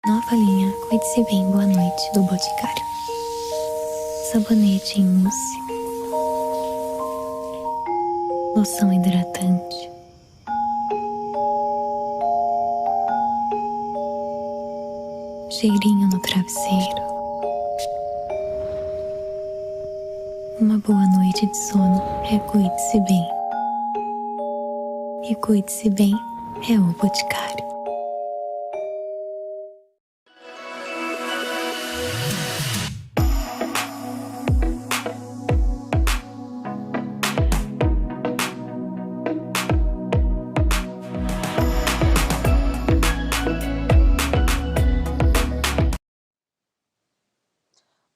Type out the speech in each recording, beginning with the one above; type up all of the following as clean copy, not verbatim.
Nova linha Cuide-se Bem Boa Noite do Boticário. Sabonete em mousse. Loção hidratante. Cheirinho no travesseiro. Uma boa noite de sono é Cuide-se Bem. E Cuide-se Bem é o Boticário.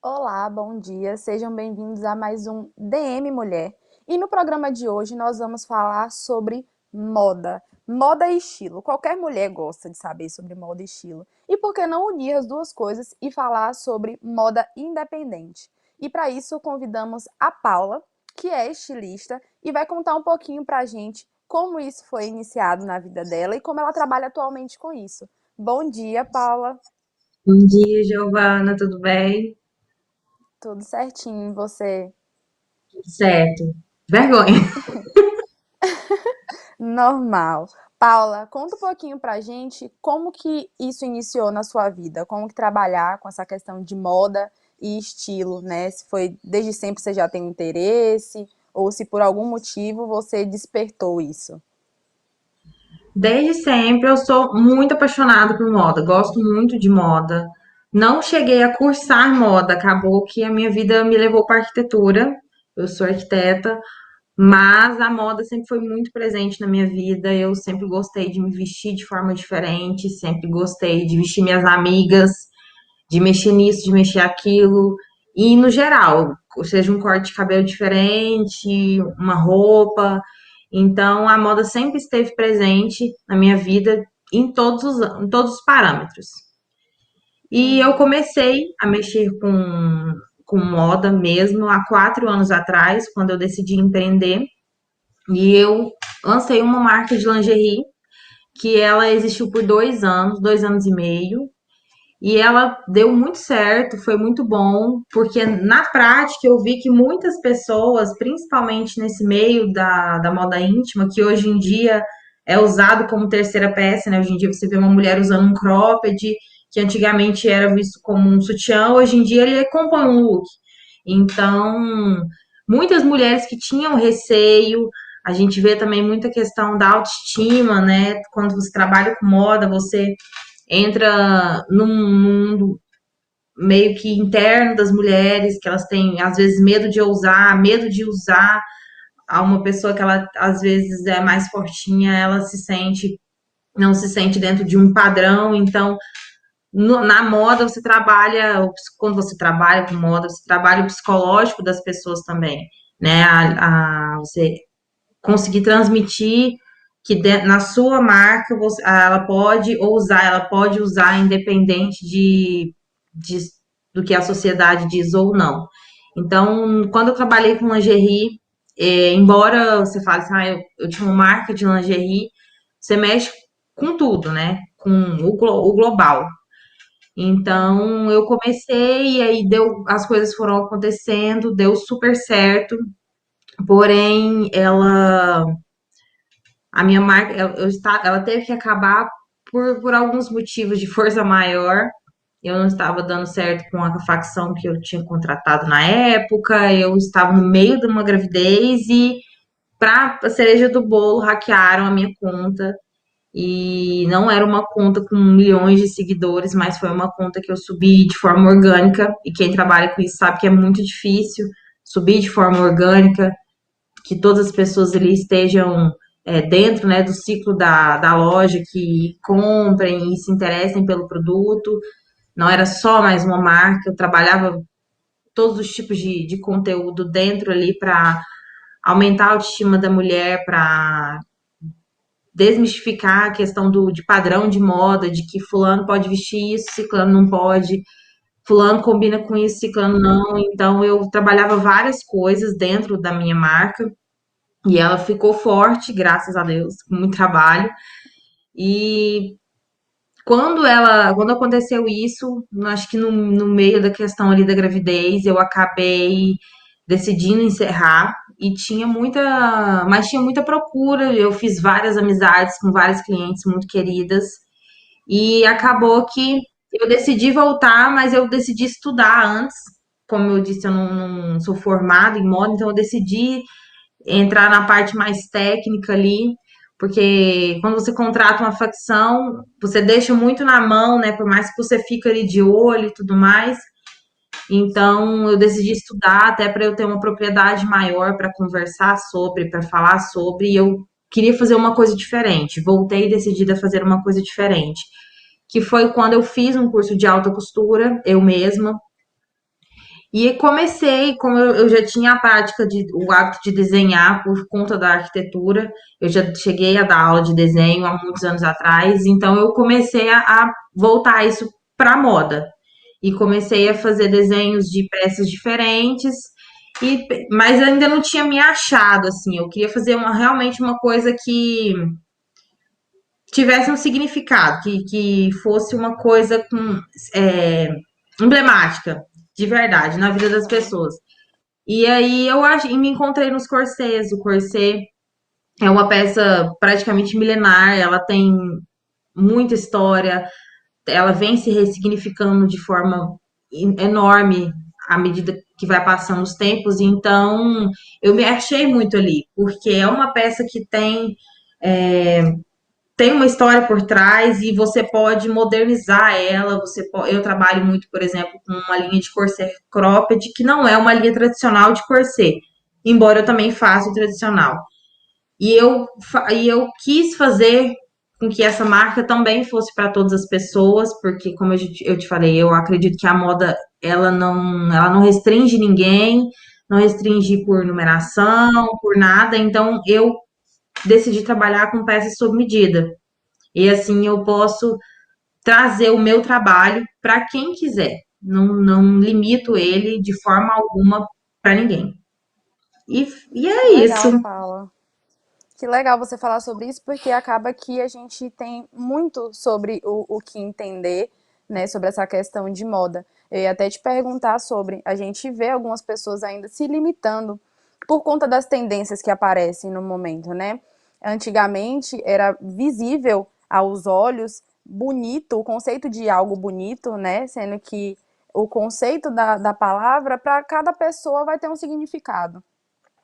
Olá, bom dia, sejam bem-vindos a mais um DM Mulher. E no programa de hoje nós vamos falar sobre moda, moda e estilo. Qualquer mulher gosta de saber sobre moda e estilo. E por que não unir as duas coisas e falar sobre moda independente? E para isso convidamos a Paula, que é estilista, e vai contar um pouquinho pra gente como isso foi iniciado na vida dela e como ela trabalha atualmente com isso. Bom dia, Paula. Bom dia, Giovana, tudo bem? Tudo certinho, e você? Certo. Vergonha. Normal. Paula, conta um pouquinho pra gente como que isso iniciou na sua vida, como que trabalhar com essa questão de moda e estilo, né? Se foi desde sempre você já tem um interesse, ou se por algum motivo você despertou isso. Desde sempre eu sou muito apaixonada por moda, gosto muito de moda. Não cheguei a cursar moda, acabou que a minha vida me levou para arquitetura. Eu sou arquiteta, mas a moda sempre foi muito presente na minha vida. Eu sempre gostei de me vestir de forma diferente, sempre gostei de vestir minhas amigas, de mexer nisso, de mexer aquilo. E no geral, ou seja, um corte de cabelo diferente, uma roupa. Então, a moda sempre esteve presente na minha vida em todos os parâmetros. E eu Uhum. comecei a mexer com moda mesmo há 4 anos atrás, quando eu decidi empreender. E eu lancei uma marca de lingerie que ela existiu por 2 anos, 2 anos e meio. E ela deu muito certo, foi muito bom, porque na prática eu vi que muitas pessoas, principalmente nesse meio da moda íntima, que hoje em dia é usado como terceira peça, né? Hoje em dia você vê uma mulher usando um cropped, que antigamente era visto como um sutiã, hoje em dia ele compõe um look. Então, muitas mulheres que tinham receio, a gente vê também muita questão da autoestima, né? Quando você trabalha com moda, você entra num mundo meio que interno das mulheres, que elas têm, às vezes, medo de ousar, medo de usar a uma pessoa que ela, às vezes, é mais fortinha, ela se sente, não se sente dentro de um padrão, então, na moda você trabalha, quando você trabalha com moda, você trabalha o psicológico das pessoas também, né, você conseguir transmitir que na sua marca ela pode usar independente de- do que a sociedade diz ou não. Então, quando eu trabalhei com lingerie, embora você fale assim, eu tinha uma marca de lingerie, você mexe com tudo, né? Com o global. Então, eu comecei e aí as coisas foram acontecendo, deu super certo. Porém, a minha marca, ela teve que acabar por alguns motivos de força maior. Eu não estava dando certo com a facção que eu tinha contratado na época. Eu estava no meio de uma gravidez e, para a cereja do bolo, hackearam a minha conta. E não era uma conta com milhões de seguidores, mas foi uma conta que eu subi de forma orgânica. E quem trabalha com isso sabe que é muito difícil subir de forma orgânica, que todas as pessoas ali estejam dentro, né, do ciclo da loja, que comprem e se interessem pelo produto. Não era só mais uma marca, eu trabalhava todos os tipos de conteúdo dentro ali para aumentar a autoestima da mulher, para desmistificar a questão de padrão de moda, de que fulano pode vestir isso, ciclano não pode, fulano combina com isso, ciclano não. Então eu trabalhava várias coisas dentro da minha marca e ela ficou forte, graças a Deus, com muito trabalho. E quando aconteceu isso, acho que no meio da questão ali da gravidez, eu acabei decidindo encerrar e mas tinha muita procura. Eu fiz várias amizades com várias clientes muito queridas e acabou que eu decidi voltar, mas eu decidi estudar antes. Como eu disse, eu não sou formada em moda, então eu decidi entrar na parte mais técnica ali, porque quando você contrata uma facção, você deixa muito na mão, né? Por mais que você fique ali de olho e tudo mais. Então, eu decidi estudar até para eu ter uma propriedade maior para conversar sobre, para falar sobre, e eu queria fazer uma coisa diferente. Voltei decidida a fazer uma coisa diferente, que foi quando eu fiz um curso de alta costura, eu mesma, e comecei, como eu já tinha o hábito de desenhar por conta da arquitetura, eu já cheguei a dar aula de desenho há muitos anos atrás, então eu comecei a voltar isso para moda. E comecei a fazer desenhos de peças diferentes, mas ainda não tinha me achado, assim. Eu queria fazer realmente uma coisa que tivesse um significado, que fosse uma coisa é, emblemática, de verdade, na vida das Uhum. pessoas. E aí e me encontrei nos corsês. O corset é uma peça praticamente milenar, ela tem muita história, ela vem se ressignificando de forma enorme à medida que vai passando os tempos. Então, eu me achei muito ali, porque é uma peça que tem uma história por trás e você pode modernizar ela. Eu trabalho muito, por exemplo, com uma linha de corset cropped, que não é uma linha tradicional de corset, embora eu também faça o tradicional. E eu quis fazer com que essa marca também fosse para todas as pessoas, porque, como eu te falei, eu acredito que a moda ela não restringe ninguém, não restringe por numeração, por nada. Então, eu decidi trabalhar com peças sob medida. E assim eu posso trazer o meu trabalho para quem quiser. Não limito ele de forma alguma para ninguém. E Que é isso. legal, Paula. Que legal você falar sobre isso, porque acaba que a gente tem muito sobre o que entender, né, sobre essa questão de moda. Eu ia até te perguntar sobre, a gente vê algumas pessoas ainda se limitando por conta das tendências que aparecem no momento, né? Antigamente era visível aos olhos bonito, o conceito de algo bonito, né? Sendo que o conceito da palavra para cada pessoa vai ter um significado.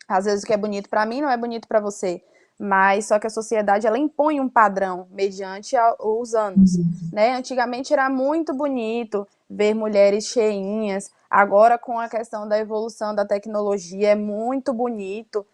Às vezes o que é bonito para mim não é bonito para você, mas só que a sociedade ela impõe um padrão mediante os anos, né? Antigamente era muito bonito ver mulheres cheinhas, agora com a questão da evolução da tecnologia é muito bonito,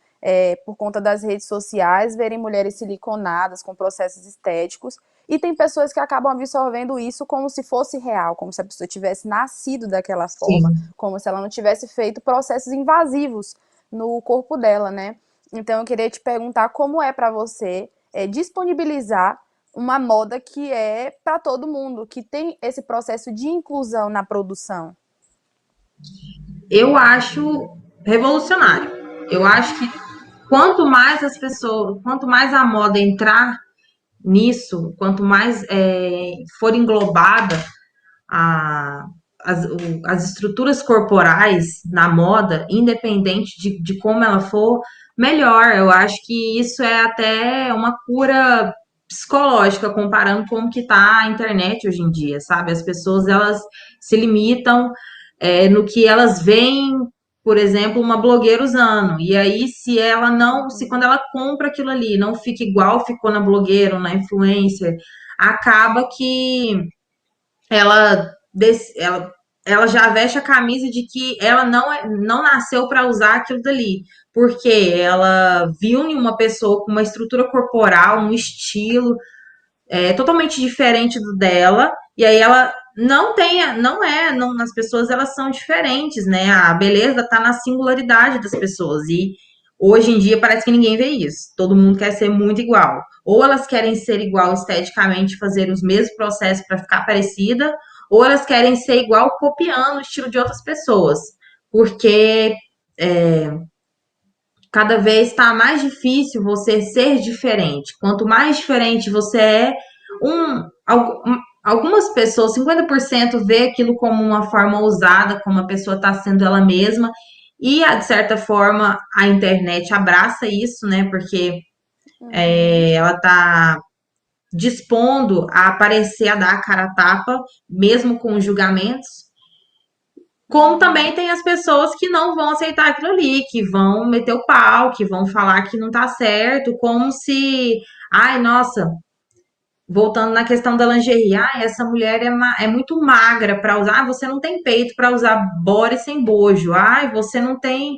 por conta das redes sociais, verem mulheres siliconadas com processos estéticos, e tem pessoas que acabam absorvendo isso como se fosse real, como se a pessoa tivesse nascido daquela forma, Sim. como se ela não tivesse feito processos invasivos no corpo dela, né? Então eu queria te perguntar como é para você disponibilizar uma moda que é para todo mundo, que tem esse processo de inclusão na produção. Eu acho revolucionário. Eu acho que quanto mais a moda entrar nisso, quanto mais for englobada a, as estruturas corporais na moda, independente de como ela for, melhor. Eu acho que isso é até uma cura psicológica, comparando como que tá a internet hoje em dia, sabe? As pessoas, elas se limitam no que elas veem, por exemplo, uma blogueira usando. E aí, se quando ela compra aquilo ali, não fica igual ficou na blogueira ou na influencer, acaba que ela, ela, ela já veste a camisa de que ela não nasceu para usar aquilo dali, porque ela viu em uma pessoa com uma estrutura corporal, um estilo totalmente diferente do dela, e aí ela não tem, não, as pessoas elas são diferentes, né? A beleza tá na singularidade das pessoas, e hoje em dia parece que ninguém vê isso. Todo mundo quer ser muito igual. Ou elas querem ser igual esteticamente, fazer os mesmos processos para ficar parecida, ou elas querem ser igual copiando o estilo de outras pessoas. Porque cada vez está mais difícil você ser diferente. Quanto mais diferente você é, um, algumas pessoas, 50% vê aquilo como uma forma ousada, como a pessoa está sendo ela mesma, e de certa forma a internet abraça isso, né? Porque Uhum. ela está dispondo a aparecer, a dar a cara a tapa, mesmo com os julgamentos. Como também Uhum. tem as pessoas que não vão aceitar aquilo ali, que vão meter o pau, que vão falar que não tá certo, como se, ai, nossa, voltando na questão da lingerie, ah, essa mulher é muito magra para usar, ah, você não tem peito para usar body sem bojo, ah, você não tem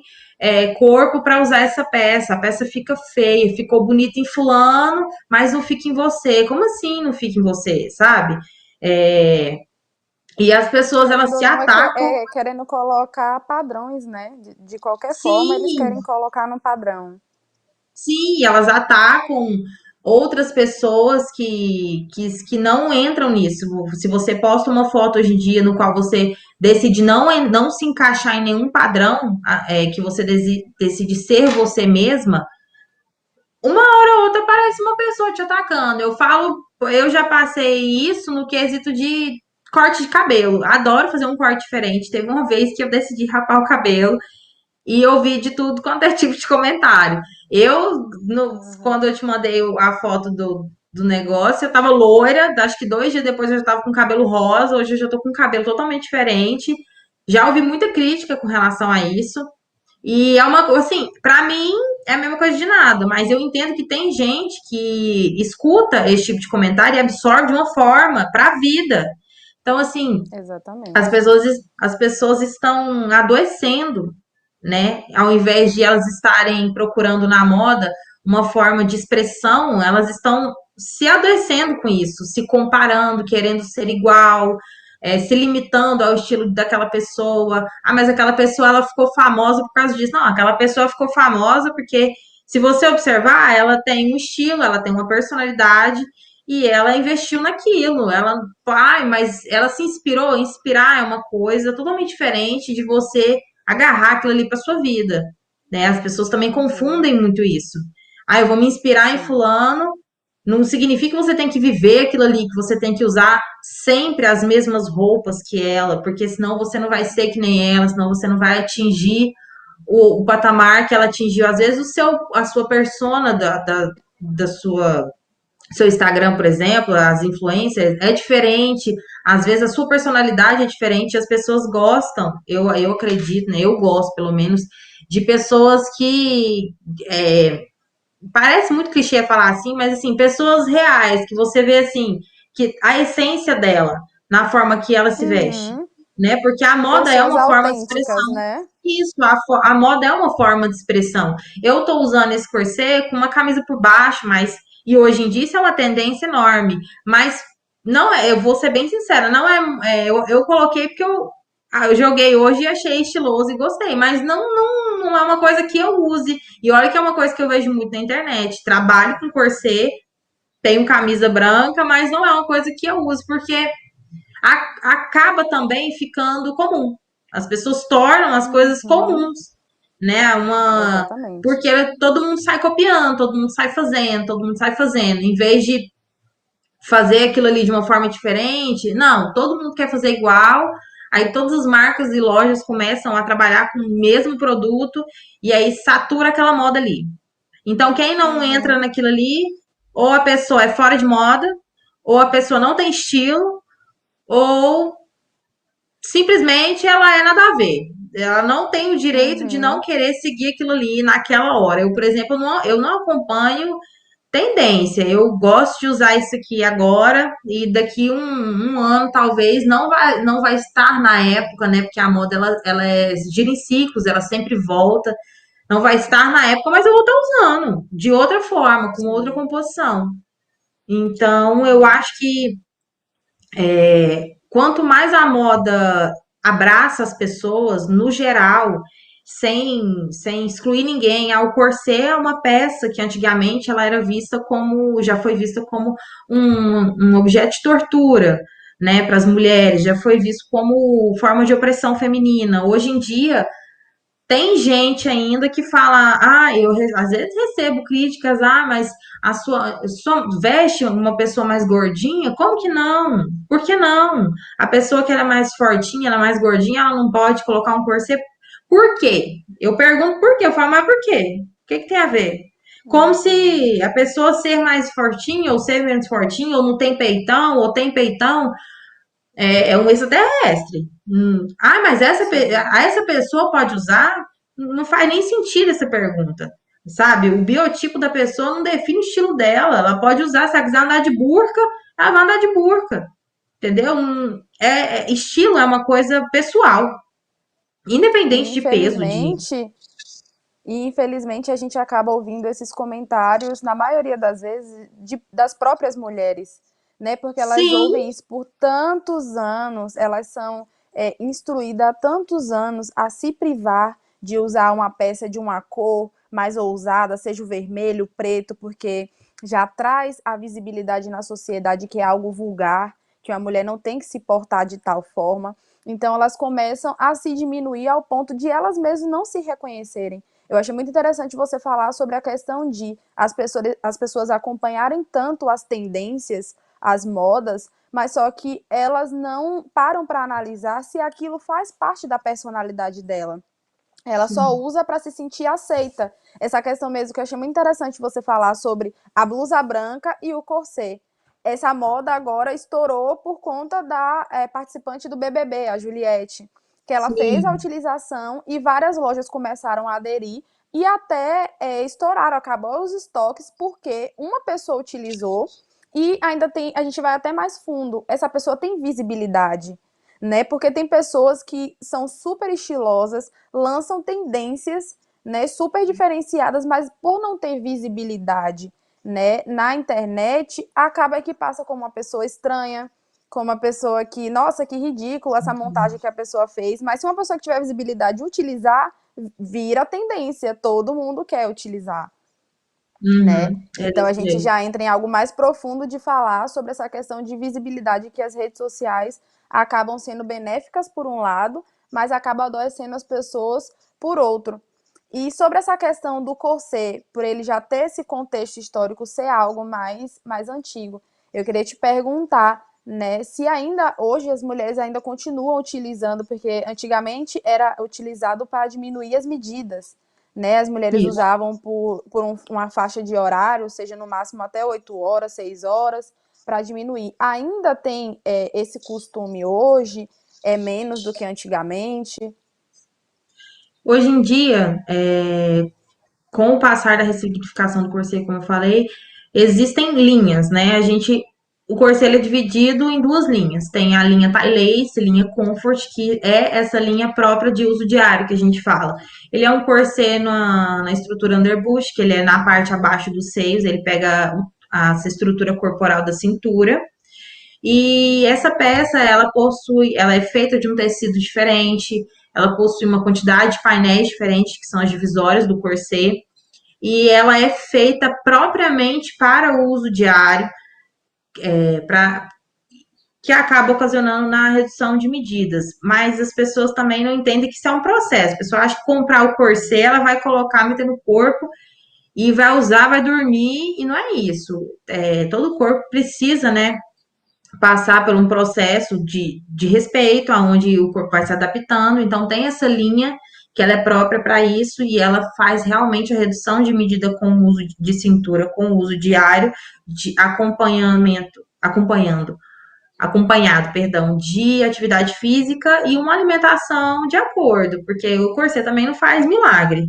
corpo para usar essa peça, a peça fica feia, ficou bonita em fulano, mas não fica em você. Como assim não fica em você, sabe? É, e as pessoas, Querendo elas ou se não, atacam, querendo colocar padrões, né? De qualquer forma, eles sim, querem colocar no padrão. sim, elas atacam outras pessoas que não entram nisso. Se você posta uma foto hoje em dia no qual você decide não se encaixar em nenhum padrão, que você decide ser você mesma, uma hora ou outra aparece uma pessoa te atacando. Eu falo, eu já passei isso no quesito de corte de cabelo. Adoro fazer um corte diferente. Teve uma vez que eu decidi rapar o cabelo e eu vi de tudo quanto é tipo de comentário. Uhum. Quando eu te mandei a foto do negócio, eu tava loira, acho que 2 dias depois eu já tava com cabelo rosa, hoje eu já tô com cabelo totalmente diferente. Já ouvi muita crítica com relação a isso. E é uma coisa, assim, pra mim é a mesma coisa de nada, mas eu entendo que tem gente que escuta esse tipo de comentário e absorve de uma forma pra vida. Então, assim, as Exatamente. pessoas, as pessoas estão adoecendo, né? Ao invés de elas estarem procurando na moda uma forma de expressão, elas estão se adoecendo com isso, se comparando, querendo ser igual, se limitando ao estilo daquela pessoa. Ah, mas aquela pessoa ela ficou famosa por causa disso. Não, aquela pessoa ficou famosa porque, se você observar, ela tem um estilo, ela tem uma personalidade e ela investiu naquilo. Ela, ai, mas ela se inspirou. Inspirar é uma coisa totalmente diferente de você agarrar aquilo ali para sua vida, né? As pessoas também Uhum. confundem muito isso. Ah, eu vou me inspirar em Sim. fulano, não significa que você tem que viver aquilo ali, que você tem que usar sempre as mesmas roupas que ela, porque senão você não vai ser que nem ela, senão você não vai atingir o patamar que ela atingiu. Às vezes a sua persona da sua seu Instagram, por exemplo, as influências é diferente, às vezes a sua personalidade é diferente, as pessoas gostam, eu acredito, né? Eu gosto, pelo menos, de pessoas que parece muito clichê falar assim, mas assim, pessoas reais, que você vê assim, que a essência dela, na forma que ela se veste, Uhum. né? Porque a moda é Pessoas uma forma de expressão. autênticas, né? Isso, a moda é uma forma de expressão. Eu tô usando esse corset com uma camisa por baixo, mas e hoje em dia isso é uma tendência enorme. Mas não é, eu vou ser bem sincera, não eu coloquei porque eu joguei hoje e achei estiloso e gostei, mas não é uma coisa que eu use. E olha que é uma coisa que eu vejo muito na internet. Trabalho com corset, tenho camisa branca, mas não é uma coisa que eu uso, porque acaba também ficando comum. As pessoas tornam as coisas Uhum. comuns, né? Exatamente. Porque todo mundo sai copiando, todo mundo sai fazendo, todo mundo sai fazendo. Em vez de fazer aquilo ali de uma forma diferente, não, todo mundo quer fazer igual. Aí todas as marcas e lojas começam a trabalhar com o mesmo produto e aí satura aquela moda ali. Então, quem não entra Uhum. naquilo ali, ou a pessoa é fora de moda, ou a pessoa não tem estilo, ou simplesmente ela é nada a ver. Ela não tem o direito de não Uhum. querer seguir aquilo ali naquela hora. Eu, por exemplo, eu não acompanho tendência. Eu gosto de usar isso aqui agora e daqui um ano talvez não vai estar na época, né? Porque a moda ela gira em ciclos, ela sempre volta. Não vai estar na época, mas eu vou estar usando de outra forma, com outra Sim. composição. Então, eu Uhum. acho que quanto mais a moda abraça as pessoas, no geral, sem excluir ninguém, o corset é uma peça que antigamente ela era vista como, já foi vista como um objeto de tortura, né, para as mulheres, já foi visto como forma de opressão feminina. Hoje em dia, Tem gente ainda que fala, às vezes recebo críticas, mas a sua veste uma pessoa mais gordinha? Como que não? Por que não? A pessoa que ela é mais fortinha, ela é mais gordinha, ela não pode colocar um corset? Por quê? Eu pergunto por quê, eu falo, mas por quê? O que que tem a ver? Como se a pessoa ser mais fortinha ou ser menos fortinha, ou não tem peitão, ou tem peitão, é um extraterrestre. Mas Sim, essa pessoa pode usar? Não faz nem sentido essa pergunta, sabe? O biotipo da pessoa não define o estilo dela. Ela pode usar, se ela quiser andar de burca, ela vai andar de burca, entendeu? Estilo é uma coisa pessoal, e independente de peso, de... infelizmente a gente acaba ouvindo esses comentários, na maioria das vezes, das próprias mulheres, né? Porque elas Sim, ouvem isso por tantos anos, elas são instruídas há tantos anos a se privar de usar uma peça de uma cor mais ousada, seja o vermelho, o preto, porque já traz a visibilidade na sociedade que é algo vulgar, que a mulher não tem que se portar de tal forma. Então elas começam a se diminuir ao ponto de elas mesmas não se reconhecerem. Eu achei muito interessante você falar sobre a questão de as pessoas acompanharem tanto as tendências, as modas, mas só que elas não param para analisar se aquilo faz parte da personalidade dela. Ela só sim. usa para se sentir aceita. Essa questão mesmo que eu achei muito interessante você falar sobre a blusa branca e o corset. Essa moda agora estourou por conta da participante do BBB, a Juliette, que ela fez a Sim. utilização e várias lojas começaram a aderir e até estouraram, acabou os estoques porque uma pessoa utilizou e ainda tem, a gente vai até mais fundo, essa pessoa tem visibilidade, né? Porque tem pessoas que são super estilosas, lançam tendências, né, super diferenciadas, mas por não ter visibilidade, né, na internet, acaba que passa como uma pessoa estranha, como uma pessoa que, nossa, que ridículo essa montagem que a pessoa fez, mas se uma pessoa que tiver visibilidade utilizar, vira tendência, todo mundo quer utilizar, né? Uhum. É Então a desse gente jeito. já entra em algo mais profundo de falar sobre essa questão de visibilidade que as redes sociais acabam sendo benéficas por um lado, mas acabam adoecendo as pessoas por outro. E sobre essa questão do corset, por ele já ter esse contexto histórico ser algo mais antigo, eu queria te perguntar, né, se ainda hoje as mulheres ainda continuam utilizando, porque antigamente era utilizado para diminuir as medidas, né? As mulheres Isso. usavam uma faixa de horário, seja no máximo até 8 horas, 6 horas, para diminuir. Ainda tem esse costume hoje? É menos do que antigamente? Hoje em dia, com o passar da ressignificação do corset, como eu falei, existem linhas, né? O corset ele é dividido em duas linhas. Tem a linha tie lace, linha comfort, que é essa linha própria de uso diário que a gente fala. Ele é um corset na estrutura underbush, que ele é na parte abaixo dos seios, ele pega essa estrutura corporal da cintura. E essa peça, ela é feita de um tecido diferente, ela possui uma quantidade de painéis diferentes, que são as divisórias do corset, e ela é feita propriamente para o uso diário, para que acaba ocasionando na redução de medidas. Mas as pessoas também não entendem que isso é um processo. A pessoa acha que comprar o corset, ela vai colocar, meter no corpo e vai usar, vai dormir, e não é isso. Todo o corpo precisa, né, passar por um processo de respeito, aonde o corpo vai se adaptando. Então, tem essa linha que ela é própria para isso e ela faz realmente a redução de medida com o uso de cintura, com o uso diário, de acompanhado, perdão, de atividade física e uma alimentação de acordo, porque o corset também não faz milagre.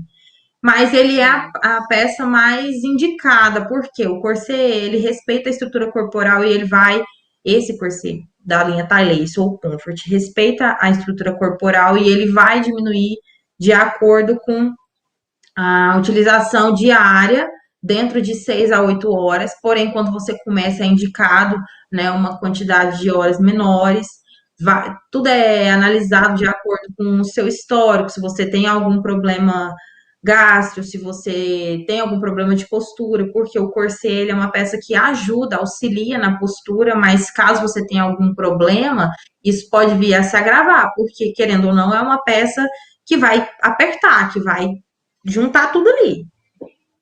Mas ele é Sim. a peça mais indicada, porque o corset, ele respeita a estrutura corporal e ele vai, esse corset da linha Tylace ou Comfort, respeita a estrutura corporal e ele vai diminuir de acordo com a utilização diária dentro de 6 a 8 horas, porém, quando você começa, é indicado, né, uma quantidade de horas menores, tudo é analisado de acordo com o seu histórico, se você tem algum problema gastro, se você tem algum problema de postura, porque o corset ele é uma peça que ajuda, auxilia na postura, mas caso você tenha algum problema, isso pode vir a se agravar, porque querendo ou não, é uma peça que vai apertar, que vai juntar tudo ali.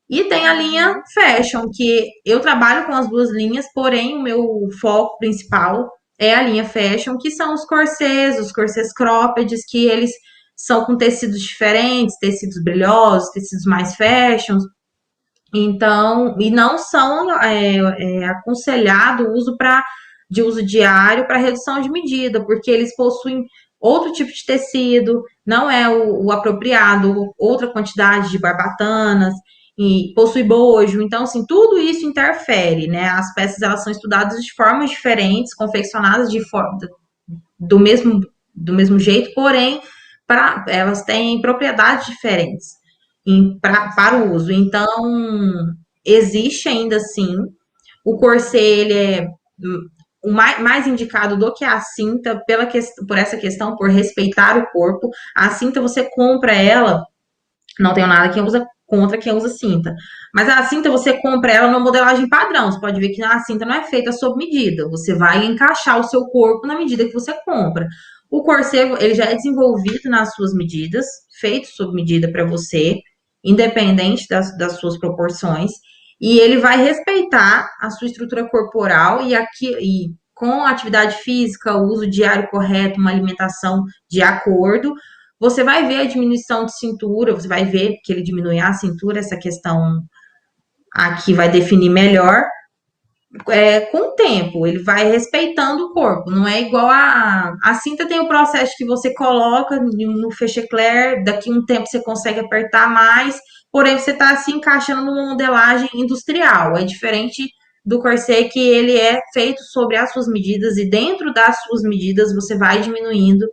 E tem a linha Fashion, que eu trabalho com as duas linhas, porém o meu foco principal é a linha Fashion, que são os corsês cropped, que eles são com tecidos diferentes, tecidos brilhosos, tecidos mais fashion. Então, e não são aconselhado o uso de uso diário para redução de medida, porque eles possuem outro tipo de tecido, não é o apropriado, outra quantidade de barbatanas, e possui bojo. Então, assim, tudo isso interfere, né? As peças, elas são estudadas de formas diferentes, confeccionadas do mesmo, do mesmo jeito, porém, elas têm propriedades diferentes para o uso. Então, existe ainda assim. O corset, ele é o mais indicado do que a cinta, por essa questão, por respeitar o corpo. A cinta, você compra ela, não tenho nada contra quem usa cinta. Mas a cinta, você compra ela numa modelagem padrão. Você pode ver que a cinta não é feita sob medida. Você vai encaixar o seu corpo na medida que você compra. O corset, ele já é desenvolvido nas suas medidas, feito sob medida para você, independente das suas proporções. E ele vai respeitar a sua estrutura corporal e com a atividade física, o uso diário correto, uma alimentação de acordo, você vai ver a diminuição de cintura, você vai ver que ele diminui a cintura, essa questão aqui vai definir melhor. Com o tempo, ele vai respeitando o corpo, não é igual a cinta tem o processo que você coloca no fechecler, daqui a um tempo você consegue apertar mais, porém você está se encaixando numa modelagem industrial, é diferente do corset que ele é feito sobre as suas medidas e dentro das suas medidas você vai diminuindo,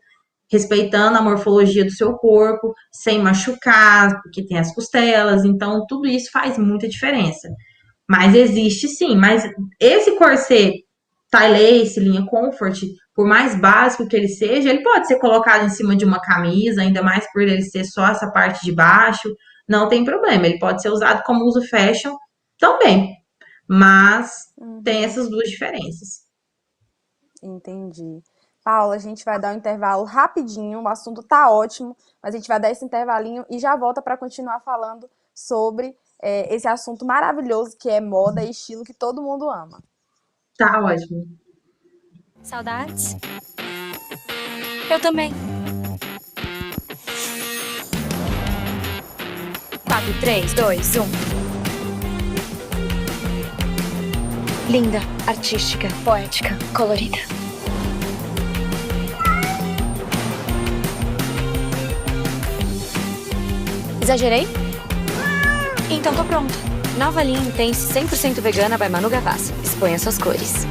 respeitando a morfologia do seu corpo, sem machucar, porque tem as costelas, então tudo isso faz muita diferença. Mas existe sim, mas esse corset tie lace, linha comfort, por mais básico que ele seja, ele pode ser colocado em cima de uma camisa, ainda mais por ele ser só essa parte de baixo, não tem problema, ele pode ser usado como uso fashion também, mas tem essas duas diferenças. Entendi. Paula, a gente vai dar um intervalo rapidinho, o assunto tá ótimo, mas a gente vai dar esse intervalinho e já volta para continuar falando sobre esse assunto maravilhoso que é moda e estilo que todo mundo ama. Tá ótimo. Saudades? Eu também. 4, 3, 2, 1. Linda, artística, poética, colorida. Exagerei? Então tô pronta. Nova linha Intense 100% vegana by Manu Gavassi. Exponha suas cores.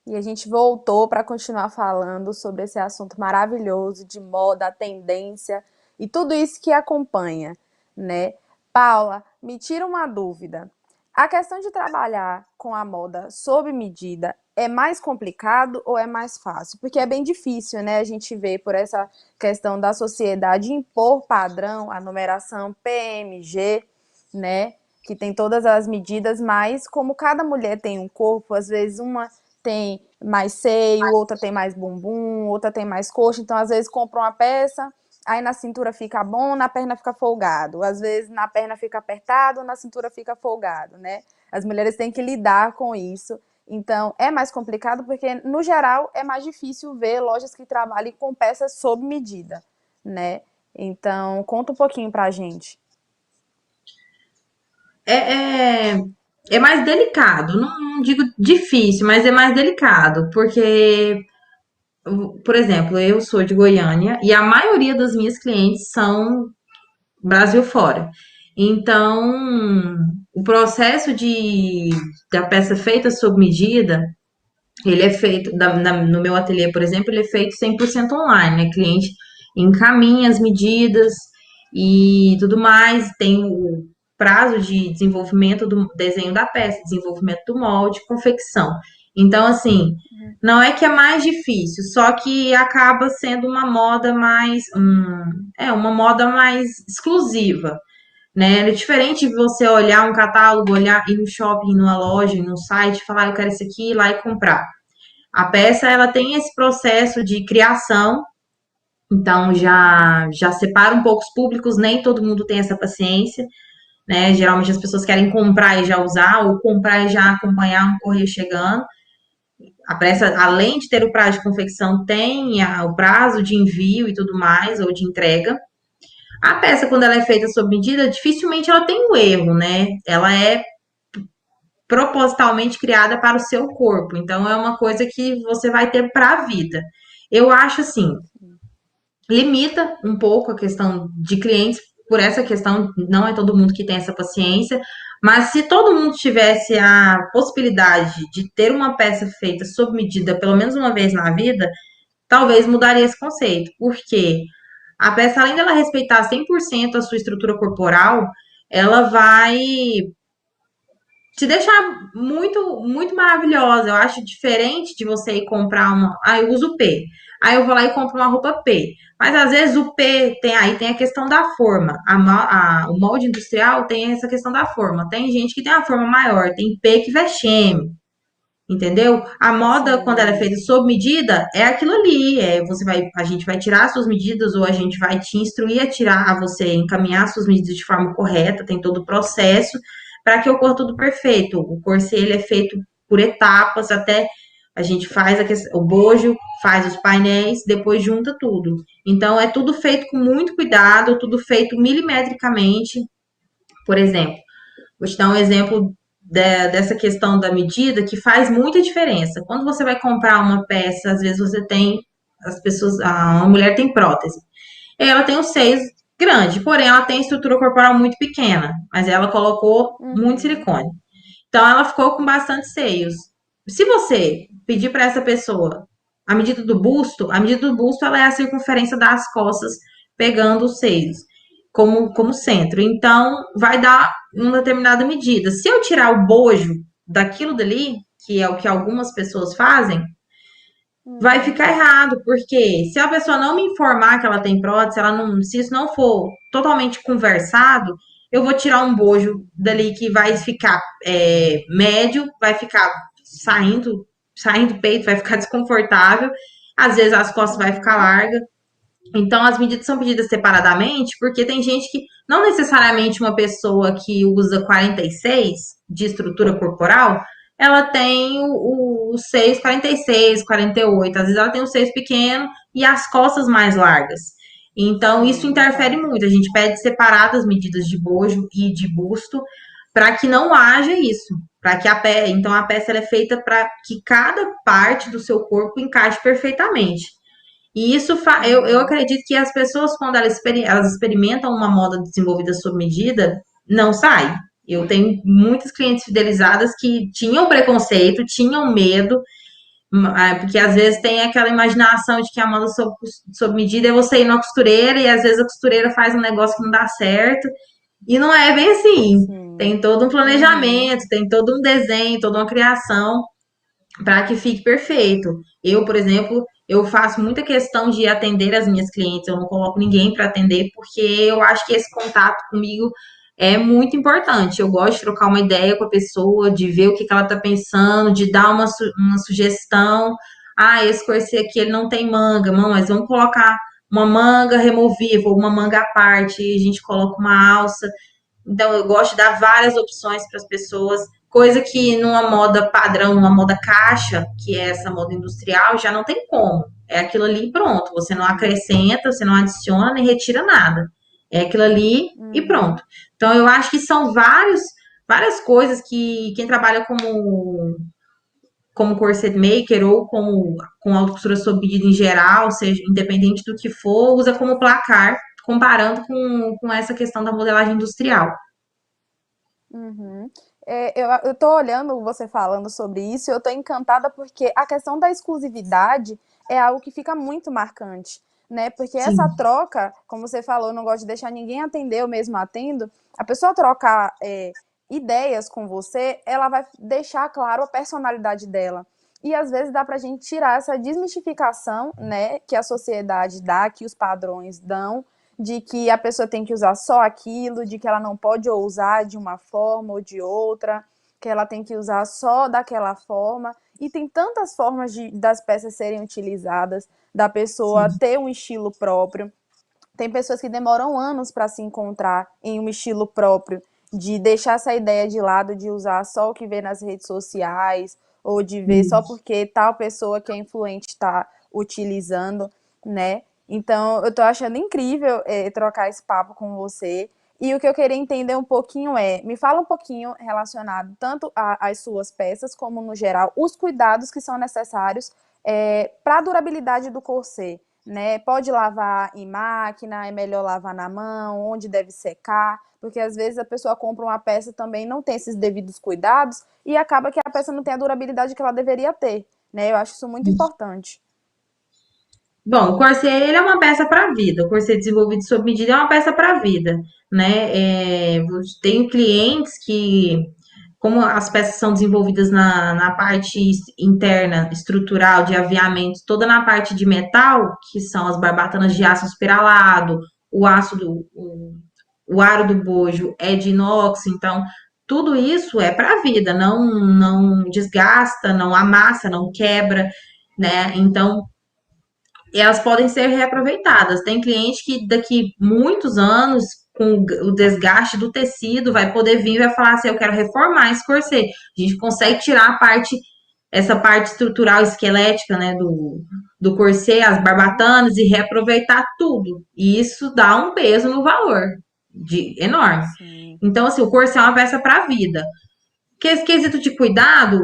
E a gente voltou para continuar falando sobre esse assunto maravilhoso de moda, tendência e tudo isso que acompanha, né? Paula, me tira uma dúvida. A questão de trabalhar com a moda sob medida é mais complicado ou é mais fácil? Porque é bem difícil, né? A gente vê por essa questão da sociedade impor padrão, a numeração PMG, né? Que tem todas as medidas, mas como cada mulher tem um corpo, às vezes uma tem mais seio, outra tem mais bumbum, outra tem mais coxa, então às vezes compra uma peça, aí na cintura fica bom, na perna fica folgado, às vezes na perna fica apertado, na cintura fica folgado, né? As mulheres têm que lidar com isso, então é mais complicado porque no geral é mais difícil ver lojas que trabalhem com peças sob medida, né? Então conta um pouquinho pra gente. É, é, é mais delicado, não digo difícil, mas é mais delicado, porque por exemplo, eu sou de Goiânia e a maioria das minhas clientes são Brasil fora. Então, o processo da peça feita sob medida, ele é feito, no meu ateliê, por exemplo, ele é feito 100% online, né? Cliente encaminha as medidas e tudo mais, tem o prazo de desenvolvimento do desenho da peça, desenvolvimento do molde, confecção. Então, assim, não é que é mais difícil, só que acaba sendo uma moda uma moda mais exclusiva, né? É diferente de você olhar um catálogo, olhar ir no shopping, numa loja, num site, falar, eu quero isso aqui, ir lá e comprar. A peça, ela tem esse processo de criação, então já separa um pouco os públicos, nem todo mundo tem essa paciência, né? Geralmente as pessoas querem comprar e já usar, ou comprar e já acompanhar um correio chegando. A peça, além de ter o prazo de confecção, tem o prazo de envio e tudo mais, ou de entrega. A peça, quando ela é feita sob medida, dificilmente ela tem um erro, né? Ela é propositalmente criada para o seu corpo. Então, é uma coisa que você vai ter para a vida. Eu acho assim, limita um pouco a questão de clientes por essa questão, não é todo mundo que tem essa paciência, mas se todo mundo tivesse a possibilidade de ter uma peça feita sob medida pelo menos uma vez na vida, talvez mudaria esse conceito, porque a peça, além dela respeitar 100% a sua estrutura corporal, ela vai te deixar muito, muito maravilhosa. Eu acho diferente de você ir comprar uma. Ah, eu uso P. Aí eu vou lá e compro uma roupa P. Mas às vezes o P tem aí tem a questão da forma. O molde industrial tem essa questão da forma. Tem gente que tem a forma maior, tem P que veste M. Entendeu? A moda, quando ela é Sim. feita sob medida, é aquilo ali. A gente vai tirar as suas medidas ou a gente vai te instruir a tirar, a você encaminhar as suas medidas de forma correta, tem todo o processo para que ocorra tudo perfeito. O corset ele é feito por etapas, até a gente faz o bojo, faz os painéis, depois junta tudo. Então é tudo feito com muito cuidado, tudo feito milimetricamente. Por exemplo, vou te dar um exemplo dessa questão da medida que faz muita diferença. Quando você vai comprar uma peça, às vezes você tem as pessoas, uma mulher tem prótese. Ela tem os seios grande, porém ela tem estrutura corporal muito pequena, mas ela colocou muito Uhum. silicone. Então ela ficou com bastante seios. Se você pedir para essa pessoa a medida do busto ela é a circunferência das costas pegando os seios como centro. Então vai dar uma determinada medida. Se eu tirar o bojo daquilo dali, que é o que algumas pessoas fazem, vai Uhum. ficar errado, porque se a pessoa não me informar que ela tem prótese, se isso não for totalmente conversado, eu vou tirar um bojo dali que vai ficar médio, vai ficar saindo do peito, vai ficar desconfortável, às vezes as costas vai ficar Uhum. larga. Então as medidas são pedidas separadamente, porque tem gente que não necessariamente uma pessoa que usa 46 de estrutura corporal ela tem os seios 46, 48. Às vezes ela tem os seios pequenos e as costas mais largas. Então, isso Sim, interfere tá. muito. A gente pede separadas medidas de bojo e de busto para que não haja isso. Para que então a peça ela é feita para que cada parte do seu corpo encaixe perfeitamente. E isso eu Uhum. acredito que as pessoas, quando elas experimentam uma moda desenvolvida sob medida, não sai. Eu tenho muitas clientes fidelizadas que tinham preconceito, tinham medo, porque às vezes tem aquela imaginação de que a moda sob medida é você ir na costureira e às vezes a costureira faz um negócio que não dá certo. E não é bem assim. Sim. Tem todo um Uhum. planejamento, tem todo um desenho, toda uma criação para que fique perfeito. Eu, por exemplo, eu faço muita questão de atender as minhas clientes, eu não coloco ninguém para atender, porque eu acho que esse contato comigo é muito importante. Eu gosto de trocar uma ideia com a pessoa, de ver o que ela está pensando, de dar uma sugestão. Ah, esse corset aqui ele não tem manga, não, mas vamos colocar uma manga removível, uma manga à parte, a gente coloca uma alça. Então, eu gosto de dar várias opções para as pessoas, coisa que numa moda padrão, numa moda caixa, que é essa moda industrial, já não tem como. É aquilo ali e pronto. Você não acrescenta, você não adiciona nem retira nada. É aquilo ali e Uhum. pronto. Então, eu acho que são várias coisas que quem trabalha como corset maker ou com alta costura sob medida em geral, seja independente do que for, usa como placar, comparando com essa questão da modelagem industrial. Uhum. Eu tô olhando você falando sobre isso e eu tô encantada porque a questão da exclusividade é algo que fica muito marcante, né? Porque essa Sim. troca, como você falou, eu não gosto de deixar ninguém atender, eu mesmo atendo. A pessoa trocar ideias com você, ela vai deixar claro a personalidade dela. E às vezes dá pra gente tirar essa desmistificação, né, que a sociedade dá, que os padrões dão, de que a pessoa tem que usar só aquilo, de que ela não pode ousar de uma forma ou de outra. que ela tem que usar só daquela forma. E tem tantas formas das peças serem utilizadas, da pessoa Sim. ter um estilo próprio. Tem pessoas que demoram anos para se encontrar em um estilo próprio, de deixar essa ideia de lado, de usar só o que vê nas redes sociais, ou de ver só Isso. porque tal pessoa que é influente está utilizando, né? Então, eu tô achando incrível trocar esse papo com você. E o que eu queria entender um pouquinho me fala um pouquinho relacionado tanto às suas peças, como no geral, os cuidados que são necessários para a durabilidade do corset, né? Pode lavar em máquina, é melhor lavar na mão, onde deve secar, porque às vezes a pessoa compra uma peça também não tem esses devidos cuidados e acaba que a peça não tem a durabilidade que ela deveria ter, né? Eu acho isso muito importante. Bom, o corset ele é uma peça para a vida. O corset desenvolvido sob medida é uma peça para a vida, né? Tenho clientes que, como as peças são desenvolvidas na parte interna, estrutural, de aviamento, toda na parte de metal, que são as barbatanas de aço espiralado, o aço o aro do bojo é de inox, então tudo isso é para a vida, não desgasta, não amassa, não quebra, né? Então elas podem ser reaproveitadas. Tem cliente que daqui muitos anos, com o desgaste do tecido, vai poder vir e vai falar assim, eu quero reformar esse corset. A gente consegue tirar essa parte estrutural esquelética, né, do corset, as barbatanas e reaproveitar tudo. E isso dá um peso no valor enorme. Sim. Então, assim, o corset é uma peça para a vida. Que esse quesito de cuidado,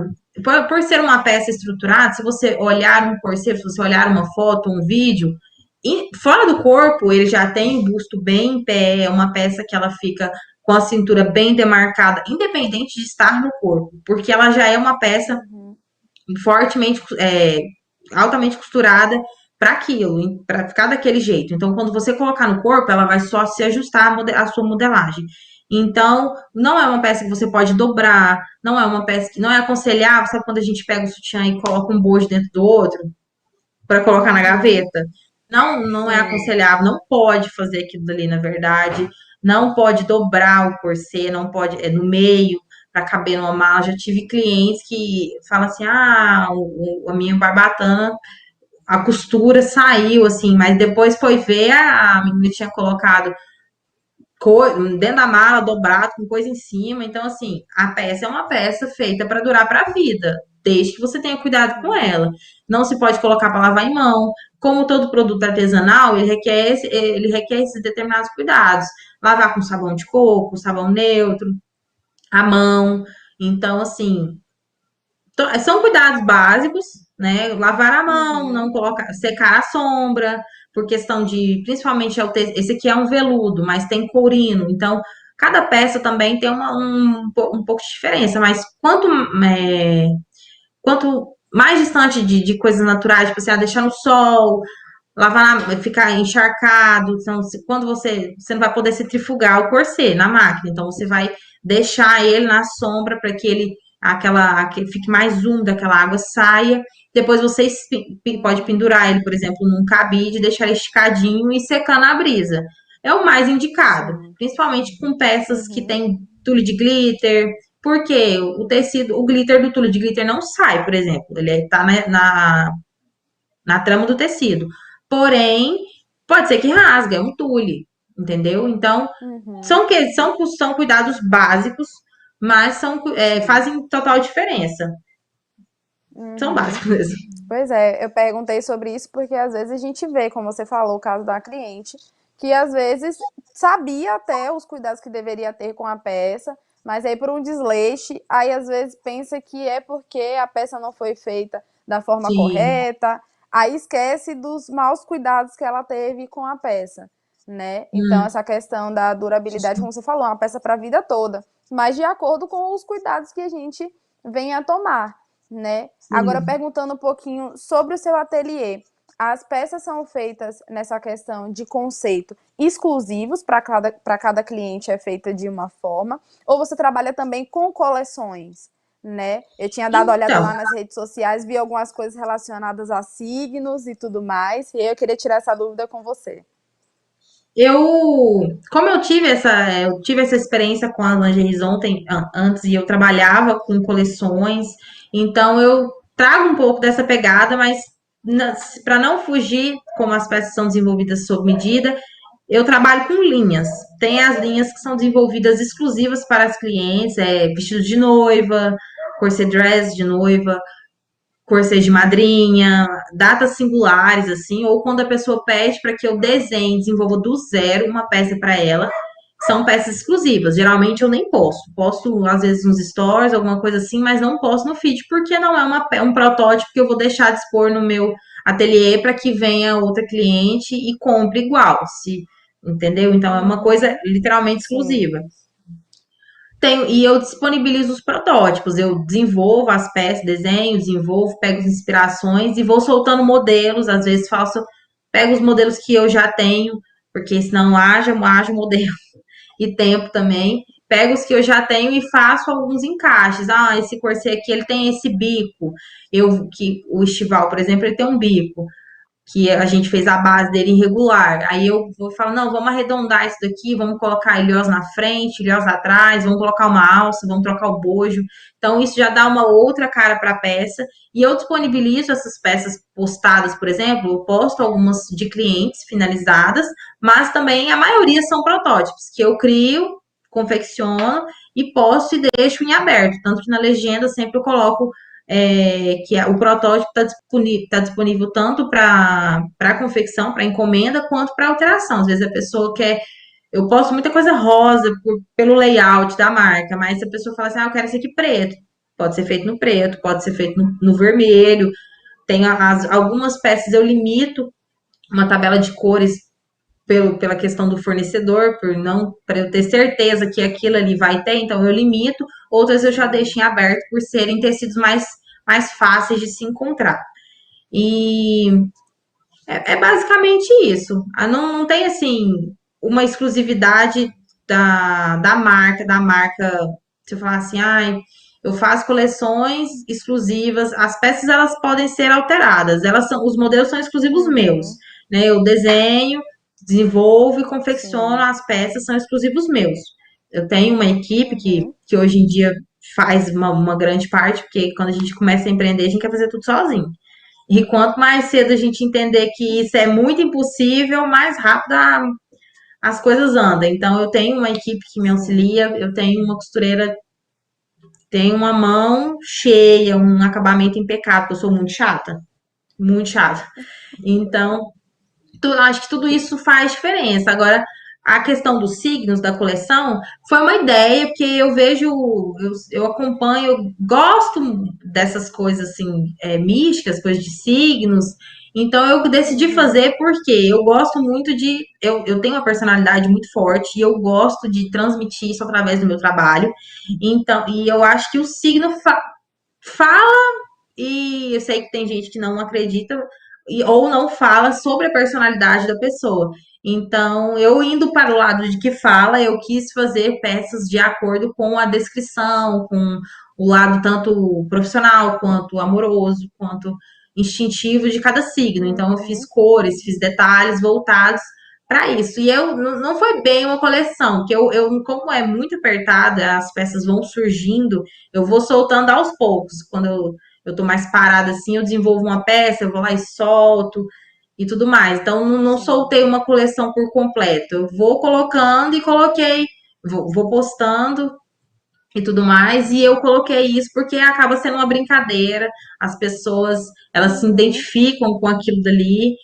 por ser uma peça estruturada, se você olhar um corset, se você olhar uma foto, um vídeo, fora do corpo, ele já tem o busto bem em pé, é uma peça que ela fica com a cintura bem demarcada, independente de estar no corpo, porque ela já é uma peça Uhum. fortemente, altamente costurada para aquilo, para ficar daquele jeito. Então, quando você colocar no corpo, ela vai só se ajustar a sua modelagem. Então, não é uma peça que você pode dobrar, não é uma peça que não é aconselhável, sabe quando a gente pega o sutiã e coloca um bojo dentro do outro para colocar na Uhum. gaveta? Não é Sim. aconselhável, não pode fazer aquilo dali, na verdade. Não pode dobrar o corset, não pode, no meio, para caber numa mala. Já tive clientes que falam assim: ah, a minha barbatana, a costura saiu, assim, mas depois foi ver, a menina tinha colocado dentro da mala, dobrado, com coisa em cima. Então, assim, a peça é uma peça feita para durar para a vida, desde que você tenha cuidado com Uhum. ela. Não se pode colocar para lavar em mão. Como todo produto artesanal, ele requer esses determinados cuidados. Lavar com sabão de coco, sabão neutro, a mão. Então, assim, são cuidados básicos, né? Lavar a mão, Uhum. não colocar, secar a sombra, por questão de, principalmente esse aqui é um veludo, mas tem courino, então cada peça também tem um pouco de diferença, mas quanto mais distante de coisas naturais, tipo assim, deixar no sol, ficar encharcado, então, quando você não vai poder centrifugar o corset na máquina, então você vai deixar ele na sombra para que que fique mais úmido, aquela água saia. Depois você pode pendurar ele, por exemplo, num cabide, deixar ele esticadinho e secando na brisa. É o mais indicado, Sim. principalmente com peças que Uhum. tem tule de glitter, porque o tecido, o glitter do tule de glitter não sai, por exemplo, ele tá na trama do tecido. Porém, pode ser que rasgue, é um tule, entendeu? Então, Uhum. são cuidados básicos, mas Sim. fazem total diferença. São Uhum. básicos mesmo. Pois é, eu perguntei sobre isso porque às vezes a gente vê, como você falou, o caso da cliente, que às vezes sabia até os cuidados que deveria ter com a peça, mas aí por um desleixo, aí às vezes pensa que é porque a peça não foi feita da forma Sim. correta, aí esquece dos maus cuidados que ela teve com a peça, né? Então Hum, essa questão da durabilidade, como você falou, é uma peça para a vida toda, mas de acordo com os cuidados que a gente venha a tomar, né? Agora, sim. perguntando um pouquinho sobre o seu ateliê. As peças são feitas nessa questão de conceito exclusivos para cada cliente é feita de uma forma, ou você trabalha também com coleções, né? Eu tinha dado uma olhada Então, lá nas redes sociais, vi algumas coisas relacionadas a signos e tudo mais, e eu queria tirar essa dúvida com você. Como eu tive essa experiência com as lingeries ontem, antes, e eu trabalhava com coleções, então eu trago um pouco dessa pegada, mas para não fugir, como as peças são desenvolvidas sob medida, eu trabalho com linhas. Tem as linhas que são desenvolvidas exclusivas para as clientes, vestido de noiva, corset dress de noiva, corset de madrinha, datas singulares, assim, ou quando a pessoa pede para que eu desenhe, desenvolva do zero uma peça para ela, são peças exclusivas. Geralmente eu nem posto. Posto, às vezes, nos stories, alguma coisa assim, mas não posto no feed, porque não é um protótipo que eu vou deixar de expor no meu ateliê para que venha outra cliente e compre igual. Entendeu? Então é uma coisa Uhum, literalmente sim. exclusiva. E eu disponibilizo os protótipos, eu desenvolvo as peças, desenho, desenvolvo, pego as inspirações e vou soltando modelos, às vezes pego os modelos que eu já tenho, porque senão haja modelo e tempo também. Pego os que eu já tenho e faço alguns encaixes. Ah, esse corset aqui ele tem esse bico. O estival, por exemplo, ele tem um bico que a gente fez a base dele irregular. Aí eu vou falar, não, vamos arredondar isso daqui, vamos colocar ilhós na frente, ilhós atrás, vamos colocar uma alça, vamos trocar o bojo. Então isso já dá uma outra cara para a peça. E eu disponibilizo essas peças postadas, por exemplo, eu posto algumas de clientes finalizadas, mas também a maioria são protótipos que eu crio, confecciono e posto e deixo em aberto. Tanto que na legenda sempre eu coloco o protótipo tá disponível tanto para confecção, para encomenda, quanto para alteração. Às vezes a pessoa quer. Eu posto muita coisa rosa pelo layout da marca, mas se a pessoa fala assim, eu quero esse aqui preto. Pode ser feito no preto, pode ser feito no vermelho. Algumas peças eu limito uma tabela de cores pela questão do fornecedor, para eu ter certeza que aquilo ali vai ter, então eu limito, outras eu já deixo em aberto por serem tecidos mais fáceis de se encontrar. E é basicamente isso. Não tem assim uma exclusividade da marca, se eu falar assim, eu faço coleções exclusivas, as peças elas podem ser alteradas, os modelos são exclusivos meus, Uhum, né? Eu desenho, desenvolvo e confecciono, sim. as peças são exclusivos meus. Eu tenho uma equipe Uhum, que hoje em dia faz uma grande parte, porque quando a gente começa a empreender, a gente quer fazer tudo sozinho. E quanto mais cedo a gente entender que isso é muito impossível, mais rápido as coisas andam. Então, eu tenho uma equipe que me sim. auxilia, eu tenho uma costureira, tenho uma mão cheia, um acabamento impecável, porque eu sou muito chata, muito chata. Então, acho que tudo isso faz diferença. Agora, a questão dos signos da coleção foi uma ideia, porque eu vejo, eu acompanho, eu gosto dessas coisas assim, místicas, coisas de signos. Então, eu decidi Uhum, fazer porque eu gosto muito de. Eu tenho uma personalidade muito forte e eu gosto de transmitir isso através do meu trabalho. Então, e eu acho que o signo fala e eu sei que tem gente que não acredita ou não fala sobre a personalidade da pessoa. Então, eu indo para o lado de que fala, eu quis fazer peças de acordo com a descrição, com o lado tanto profissional, quanto amoroso, quanto instintivo de cada signo. Então, eu fiz uhum, cores, fiz detalhes voltados para isso. E eu não foi bem uma coleção, porque como é muito apertada, as peças vão surgindo, eu vou soltando aos poucos. Quando eu tô mais parada assim, eu desenvolvo uma peça, eu vou lá e solto e tudo mais. Então, não sim. soltei uma coleção por completo. Eu vou colocando e coloquei, vou postando e tudo mais, e eu coloquei isso porque acaba sendo uma brincadeira, as pessoas, elas se Uhum, identificam com aquilo dali,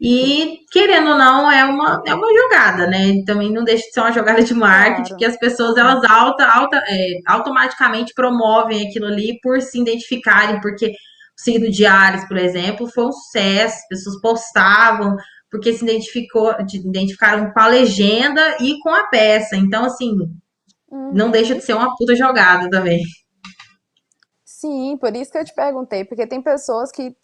e querendo ou não, é uma jogada, né? Também não deixa de ser uma jogada de marketing, que claro. as pessoas elas automaticamente promovem aquilo ali por se identificarem, porque o signo de Ares, por exemplo, foi um sucesso, as pessoas postavam porque identificaram com a legenda e com a peça. Então, assim, não deixa Uhum. de ser uma puta jogada também. Sim, por isso que eu te perguntei, porque tem pessoas que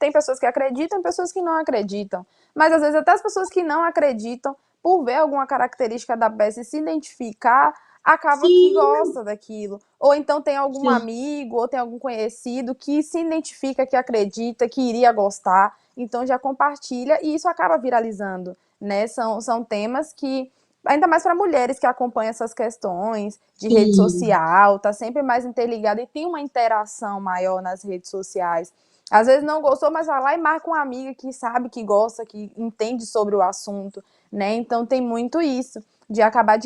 acreditam e pessoas que não acreditam. Mas às vezes até as pessoas que não acreditam, por ver alguma característica da peça e se identificar, acaba que Sim, gosta daquilo. Ou então tem algum sim. amigo ou tem algum conhecido que se identifica, que acredita, que iria gostar, então já compartilha e isso acaba viralizando. né? São temas que, ainda mais para mulheres que acompanham essas questões de rede Sim, social, tá sempre mais interligada e tem uma interação maior nas redes sociais. Às vezes não gostou, mas vai lá e marca uma amiga que sabe, que gosta, que entende sobre o assunto, né? Então tem muito isso, de acabar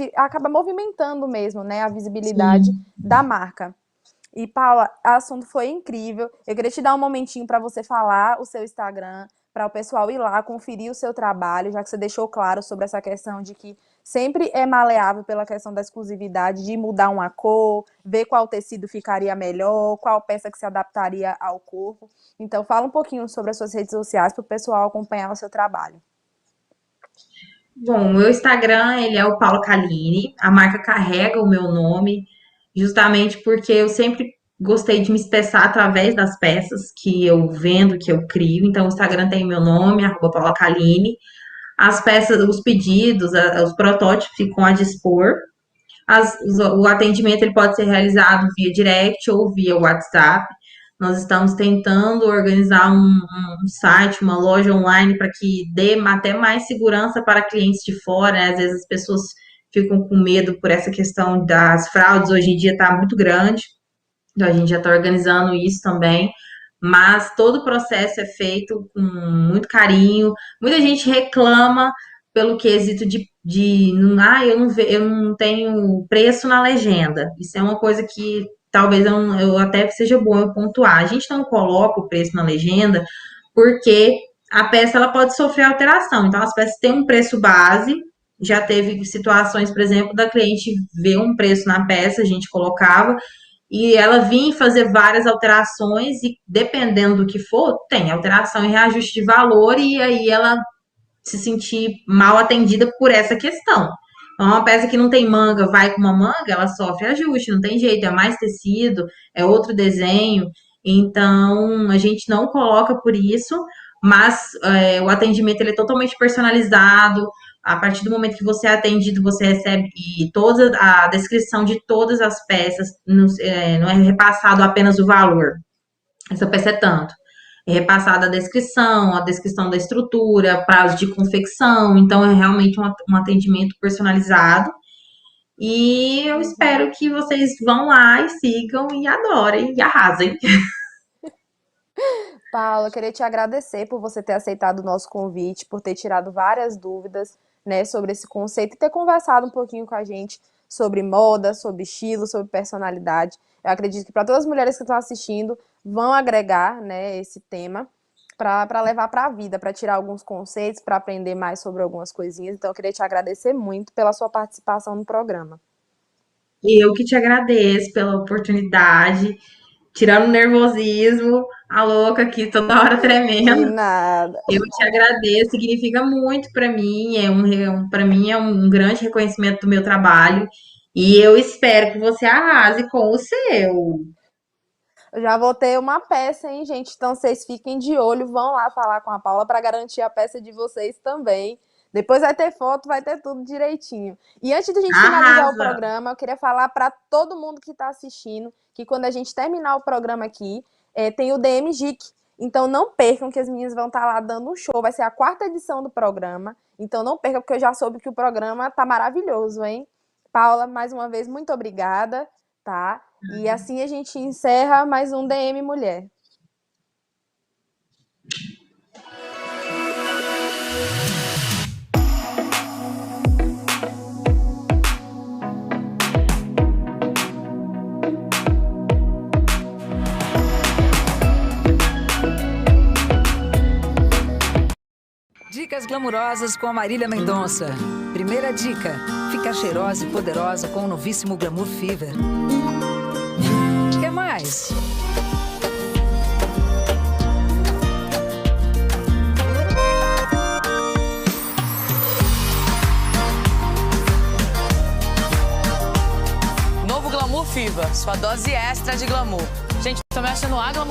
movimentando mesmo, né, a visibilidade sim. da marca. E, Paula, o assunto foi incrível. Eu queria te dar um momentinho para você falar o seu Instagram, para o pessoal ir lá conferir o seu trabalho, já que você deixou claro sobre essa questão de que sempre é maleável pela questão da exclusividade, de mudar uma cor, ver qual tecido ficaria melhor, qual peça que se adaptaria ao corpo. Então, fala um pouquinho sobre as suas redes sociais para o pessoal acompanhar o seu trabalho. Bom, o meu Instagram, ele é o Paulo Caline. A marca carrega o meu nome, justamente porque eu sempre gostei de me expressar através das peças que eu vendo, que eu crio. Então, o Instagram tem meu nome, @Paula Caline. As peças, os pedidos, os protótipos ficam a dispor. O atendimento ele pode ser realizado via direct ou via WhatsApp. Nós estamos tentando organizar um site, uma loja online para que dê até mais segurança para clientes de fora, né? Às vezes as pessoas ficam com medo por essa questão das fraudes, hoje em dia está muito grande, então a gente já está organizando isso também. Mas todo o processo é feito com muito carinho. Muita gente reclama pelo quesito eu não tenho preço na legenda. Isso é uma coisa que talvez eu até seja bom eu pontuar. A gente não coloca o preço na legenda porque a peça ela pode sofrer alteração. Então, as peças têm um preço base. Já teve situações, por exemplo, da cliente ver um preço na peça, a gente colocava, e ela vinha fazer várias alterações, e dependendo do que for, tem alteração e reajuste de valor, e aí ela se sentir mal atendida por essa questão. Então, uma peça que não tem manga, vai com uma manga, ela sofre ajuste, não tem jeito, é mais tecido, é outro desenho. Então, a gente não coloca por isso, mas o atendimento ele é totalmente personalizado. A partir do momento que você é atendido, você recebe toda a descrição de todas as peças, não é repassado apenas o valor. Essa peça é tanto. É repassada a descrição da estrutura, prazo de confecção, então é realmente um atendimento personalizado. E eu Uhum. espero que vocês vão lá e sigam e adorem e arrasem. Paula, eu queria te agradecer por você ter aceitado o nosso convite, por ter tirado várias dúvidas, né, sobre esse conceito e ter conversado um pouquinho com a gente sobre moda, sobre estilo, sobre personalidade. Eu acredito que para todas as mulheres que estão assistindo vão agregar, né, esse tema para levar para a vida, para tirar alguns conceitos, para aprender mais sobre algumas coisinhas. Então, eu queria te agradecer muito pela sua participação no programa. E eu que te agradeço pela oportunidade, tirando o nervosismo, a louca aqui toda hora De tremendo. nada. Eu te agradeço, significa muito para mim, para mim é um grande reconhecimento do meu trabalho, e eu espero que você arrase com o seu. Eu já vou ter uma peça, hein, gente? Então vocês fiquem de olho, vão lá falar com a Paula para garantir a peça de vocês também. Depois vai ter foto, vai ter tudo direitinho. E antes da gente finalizar o Arrasa! programa, eu queria falar para todo mundo que está assistindo que quando a gente terminar o programa aqui, tem o DM Geek. Então não percam que as meninas vão estar lá dando um show. Vai ser a quarta edição do programa. Então não percam, porque eu já soube que o programa tá maravilhoso, hein? Paula, mais uma vez, muito obrigada, tá? E assim a gente encerra mais um DM Mulher. Dicas glamurosas com a Marília Mendonça. Primeira dica: ficar cheirosa e poderosa com o novíssimo Glamour Fever. O que mais? Novo Glamour Fever, sua dose extra de glamour. Gente, tô me achando a glamour.